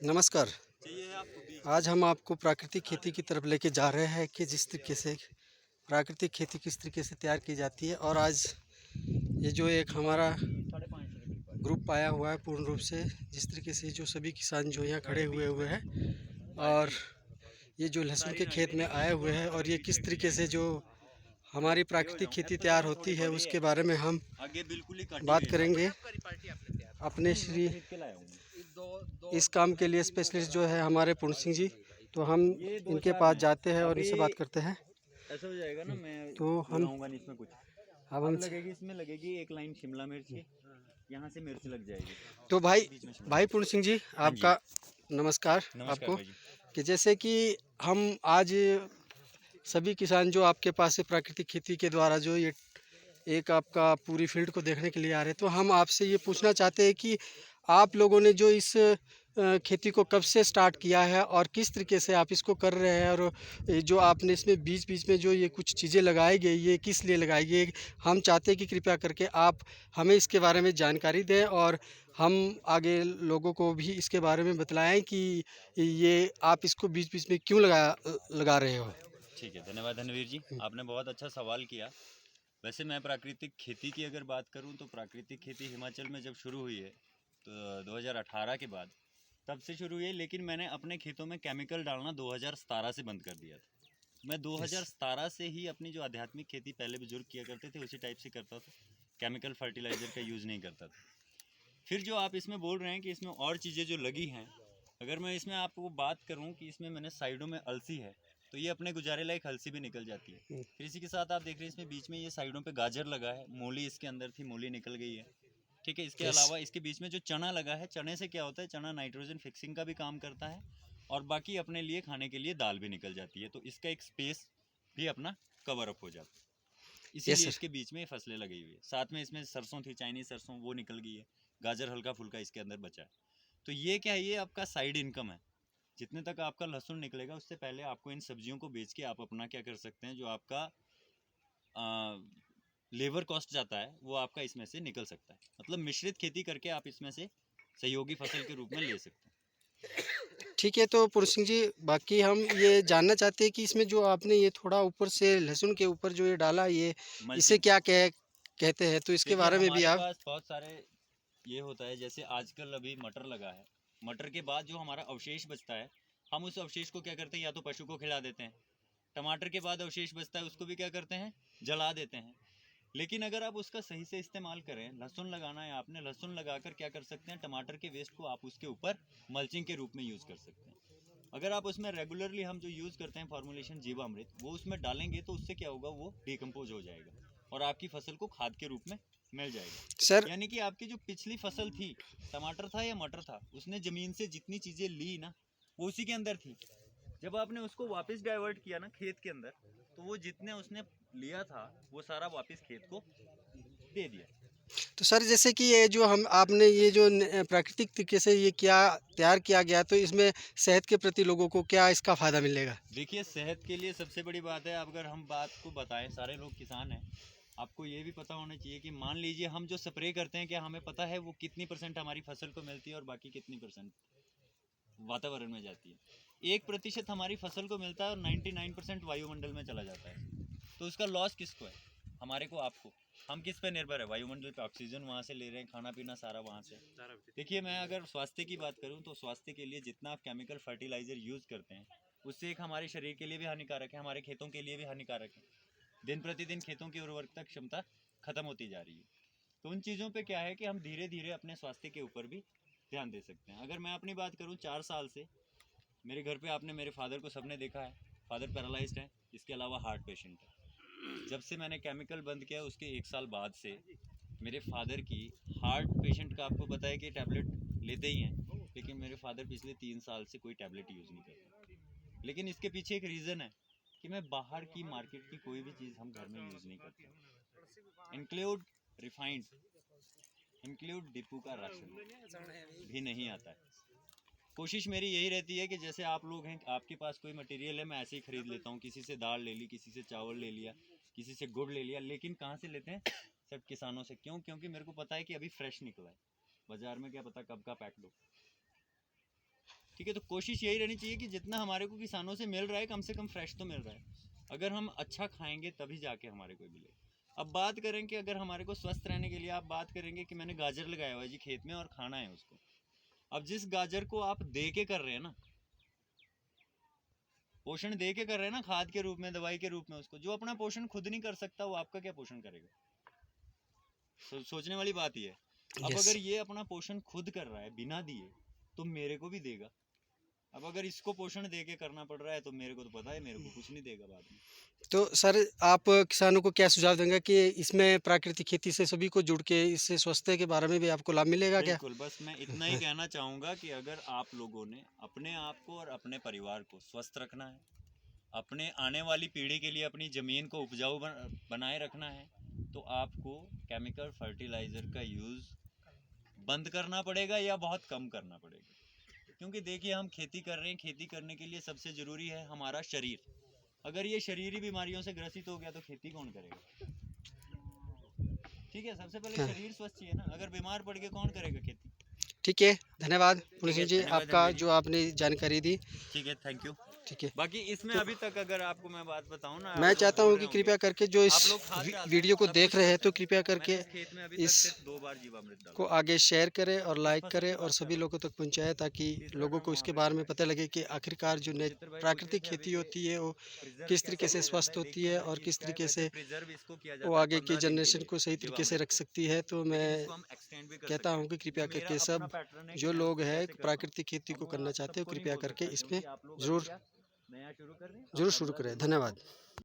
नमस्कार। आज हम आपको प्राकृतिक खेती की तरफ लेके जा रहे हैं कि जिस तरीके से प्राकृतिक खेती किस तरीके से तैयार की जाती है। और आज ये जो एक हमारा ग्रुप आया हुआ है पूर्ण रूप से, जिस तरीके से जो सभी किसान जो यहाँ खड़े हुए हैं और ये जो लहसुन के खेत में आए हुए हैं और ये किस तरीके से जो हमारी प्राकृतिक खेती तैयार होती है उसके बारे में हम बात करेंगे। अपने श्री इस काम के लिए स्पेशलिस्ट जो है हमारे पूर्ण सिंह जी, तो हम इनके पास जाते हैं और इनसे बात करते हैं। ऐसा हो जाएगा ना, मैं तो हम बुलाऊंगा नहीं इसमें कुछ। अब अब हम लगेगी, इसमें लगेगी एक लाइन शिमला मिर्च की, यहाँ से मिर्च लग जाएगी। तो भाई बीच में शिमला भाई मिर्च। पूर्ण सिंह जी, हाँ जी, आपका नमस्कार। नमस्कार आपको भाई जी। कि जैसे कि हम आज सभी किसान जो आपके पास से प्राकृतिक खेती के द्वारा जो ये एक आपका पूरी फील्ड को देखने के लिए आ रहे हैं, तो हम आपसे ये पूछना चाहते हैं कि आप लोगों ने जो इस खेती को कब से स्टार्ट किया है और किस तरीके से आप इसको कर रहे हैं। और ये जो आपने इसमें बीच बीच में जो ये कुछ चीज़ें लगाई गई, ये किस लिए लगाई गई, हम चाहते हैं कि कृपया करके आप हमें इसके बारे में जानकारी दें और हम आगे लोगों को भी इसके बारे में बतलाएं कि ये आप इसको बीच बीच में क्यों लगा रहे हो। ठीक है, धन्यवाद धनवीर जी, आपने बहुत अच्छा सवाल किया। वैसे मैं प्राकृतिक खेती की अगर बात करूं तो प्राकृतिक खेती हिमाचल में जब शुरू हुई है तो 2018 के बाद तब से शुरू हुई है, लेकिन मैंने अपने खेतों में केमिकल डालना 2017 से बंद कर दिया था। मैं 2017 से ही अपनी जो आध्यात्मिक खेती पहले बुजुर्ग किया करते थे उसी टाइप से करता था, केमिकल फर्टिलाइज़र का यूज़ नहीं करता था। फिर जो आप इसमें बोल रहे हैं कि इसमें और चीज़ें जो लगी हैं, अगर मैं इसमें आपको बात करूं कि इसमें मैंने साइडों में अलसी है, तो ये अपने गुजारे लायक अलसी भी निकल जाती है। फिर इसी के साथ आप देख रहे हैं इसमें बीच में ये साइडों पे गाजर लगा है, मूली इसके अंदर थी, मूली निकल गई है। ठीक है, इसके यस। अलावा इसके बीच में जो चना लगा है, चने से क्या होता है, चना नाइट्रोजन फिक्सिंग का भी काम करता है और बाकी अपने लिए खाने के लिए दाल भी निकल जाती है, तो इसका एक स्पेस भी अपना कवर अप हो जाता है। यस इसीलिए सर। इसके बीच में फसलें लगी हुई है। साथ में इसमें सरसों थी, चाइनीज सरसों, वो निकल गई है। गाजर हल्का फुल्का इसके अंदर बचा है। तो ये क्या है, ये आपका साइड इनकम है। जितने तक आपका लहसुन निकलेगा उससे पहले आपको इन सब्जियों को बेच के आप अपना क्या कर सकते हैं, जो आपका लेबर कॉस्ट जाता है वो आपका इसमें से निकल सकता है। मतलब मिश्रित खेती करके आप इसमें से सहयोगी फसल के रूप में ले सकते हैं। ठीक है, तो पूर्ण सिंह जी, बाकी हम ये जानना चाहते हैं कि इसमें जो आपने ये थोड़ा ऊपर से लहसुन के ऊपर जो ये डाला, ये इसे मल्चिंग। क्या कहते हैं, तो इसके देखिए बारे में भी हमारे आप। पास बहुत सारे ये होता है, जैसे आजकल अभी मटर लगा है, मटर के बाद जो हमारा अवशेष बचता है, हम उस अवशेष को क्या करते हैं, या तो पशु को खिला देते हैं। टमाटर के बाद अवशेष बचता है, उसको भी क्या करते हैं, जला देते हैं। लेकिन अगर आप उसका सही से इस्तेमाल करें, लहसुन लगाना है आपने, लहसुन लगाकर क्या कर सकते हैं, टमाटर के वेस्ट को आप उसके ऊपर मल्चिंग के रूप में यूज़ कर सकते हैं। अगर आप उसमें रेगुलरली हम जो यूज़ करते हैं फॉर्मुलेशन जीवामृत, वो उसमें डालेंगे तो उससे क्या होगा, वो डिकम्पोज हो जाएगा और आपकी फसल को खाद के रूप में मिल सर। जाएगा। यानी कि आपकी जो पिछली फसल थी, टमाटर था या मटर था, उसने ज़मीन से जितनी चीज़ें ली ना, वो उसी के अंदर थी। जब आपने उसको वापस डाइवर्ट किया ना खेत के अंदर, तो वो जितने उसने लिया था वो सारा वापस खेत को दे दिया। तो सर, जैसे कि ये जो हम आपने ये जो प्राकृतिक तरीके से ये क्या तैयार किया गया, तो इसमें सेहत के प्रति लोगों को क्या इसका फ़ायदा मिलेगा। देखिए सेहत के लिए सबसे बड़ी बात है, अगर हम बात को बताएं, सारे लोग किसान हैं, आपको ये भी पता होना चाहिए कि मान लीजिए हम जो स्प्रे करते हैं, क्या हमें पता है वो कितनी परसेंट हमारी फसल को मिलती है और बाकी कितनी परसेंट वातावरण में जाती है। 1% हमारी फसल को मिलता है और 99% वायुमंडल में चला जाता है। तो उसका लॉस किसको है, हमारे को, आपको। हम किस पे निर्भर है, वायुमंडल पे, ऑक्सीजन वहाँ से ले रहे हैं, खाना पीना सारा वहाँ से। देखिए मैं अगर स्वास्थ्य की बात करूँ तो स्वास्थ्य के लिए जितना आप केमिकल फर्टिलाइज़र यूज़ करते हैं, उससे एक हमारे शरीर के लिए भी हानिकारक है, हमारे खेतों के लिए भी हानिकारक है। दिन प्रतिदिन खेतों की उर्वरकता क्षमता खत्म होती जा रही है। तो उन चीज़ों पे क्या है कि हम धीरे धीरे अपने स्वास्थ्य के ऊपर भी ध्यान दे सकते हैं। अगर मैं अपनी बात करूँ, 4 साल से मेरे घर पे आपने मेरे फादर को सबने देखा है, फादर पैरालाइज्ड है, इसके अलावा हार्ट पेशेंट है। जब से मैंने केमिकल बंद किया उसके 1 साल बाद से मेरे फादर की, हार्ट पेशेंट का आपको पता है कि टैबलेट लेते ही हैं, लेकिन मेरे फादर पिछले 3 साल से कोई टैबलेट यूज़ नहीं करते। लेकिन इसके पीछे एक रीज़न है कि मैं बाहर की मार्केट की कोई भी चीज़ हम घर में यूज़ नहीं करते, इंक्लूड रिफाइंड, इंक्लूड डिपू का राशन भी नहीं आता है। कोशिश मेरी यही रहती है कि जैसे आप लोग हैं, आपके पास कोई मटेरियल है, मैं ऐसे ही खरीद लेता हूँ, किसी से दाल ले ली, किसी से चावल ले लिया, किसी से गुड़ ले लिया, लेकिन कहाँ से लेते हैं, सब किसानों से। क्यों? क्योंकि मेरे को पता है कि अभी फ्रेश निकला है, बाजार में क्या पता कब का पैक्ड हो। ठीक है, तो कोशिश यही रहनी चाहिए कि जितना हमारे को किसानों से मिल रहा है कम से कम फ्रेश तो मिल रहा है। अगर हम अच्छा खाएंगे तभी जाके हमारे को मिलेगा। अब बात करें कि अगर हमारे को स्वस्थ रहने के लिए, आप बात करेंगे कि मैंने गाजर लगाया हुआ है जी खेत में और खाना है उसको। अब जिस गाजर को आप दे के कर रहे हैं ना, पोषण दे के कर रहे हैं ना, खाद के रूप में, दवाई के रूप में, उसको जो अपना पोषण खुद नहीं कर सकता वो आपका क्या पोषण करेगा? सोचने वाली बात ही है। अब यस। अगर ये अपना पोषण खुद कर रहा है बिना दिए, तो मेरे को भी देगा। अब अगर इसको पोषण दे के करना पड़ रहा है तो मेरे को तो पता है मेरे को कुछ नहीं देगा बाद में। तो सर आप किसानों को क्या सुझाव देंगे कि इसमें प्राकृतिक खेती से सभी को जुड़ के इससे स्वास्थ्य के बारे में भी आपको लाभ मिलेगा क्या? बिल्कुल, बस मैं इतना ही कहना चाहूँगा कि अगर आप लोगों ने अपने आप को और अपने परिवार को स्वस्थ रखना है, अपने आने वाली पीढ़ी के लिए अपनी ज़मीन को उपजाऊ बनाए रखना है, तो आपको केमिकल फर्टिलाइज़र का यूज़ बंद करना पड़ेगा या बहुत कम करना पड़ेगा। क्योंकि देखिए, हम खेती कर रहे हैं, खेती करने के लिए सबसे ज़रूरी है हमारा शरीर। अगर ये शरीर ही बीमारियों से ग्रसित हो गया तो खेती कौन करेगा? ठीक है, सबसे पहले हाँ। शरीर स्वस्थ चाहिए ना। अगर बीमार पड़ के कौन करेगा खेती? ठीक है, धन्यवाद पुलिस है, जी धन्यवाद आपका अजय जी। जो आपने जानकारी दी। ठीक है, थैंक यू। ठीक है, बाकी इसमें अभी तक अगर आपको मैं बात बताऊं ना, आप मैं लोग चाहता बोल हूं रहे कि होंगे, कृपया करके जो इस आप लोग खाद डालते हैं, वीडियो को सब देख कुछ रहे हैं करते तो हैं। कृपया मैंने करके इस खेत में अभी तक इस सिर्फ 2 बार जीवामृत डाला। को आगे शेयर करें और लाइक फसल करें की और बात कर सभी रहा हूँ। लोगों तक पहुंचाएं ताकि तीसरा लोगों ड्रम को वहाँ इसके पे बारे में लगा है। पता लगे कि आखिरकार जो चित्र भाई पूछ रहे प्राकृतिक थे अभी खेती कि होती है वो प्रिजर्व किस तरीके कैसे से किया जाता स्वस्थ है। होती देखिए है भाई और जी, किस क्या है, तरीके वैसे से प्रिजर्व इसको किया वो जाता है आगे की 15 दिन के जनरेशन लिए को सही तरीके से जीवामृत रख को, सकती है। तो लेकिन मैं इसको हम एक्सटेंड भी कर कहता सकते हूँ कि हैं। कृपया मेरा करके अपना सब पैटर्न है कि जो मैं लोग उसको हैं कैसे करता हूँ। प्राकृतिक खेती को अब वो करना आप चाहते हो सबको नहीं कृपया बोल करके सकता, इसमें क्योंकि आप लोग अभी ज़रूर क्या नया शुरू कर रहे हैं और ज़रूर शुरू 15 करें। दिन बाद धन्यवाद।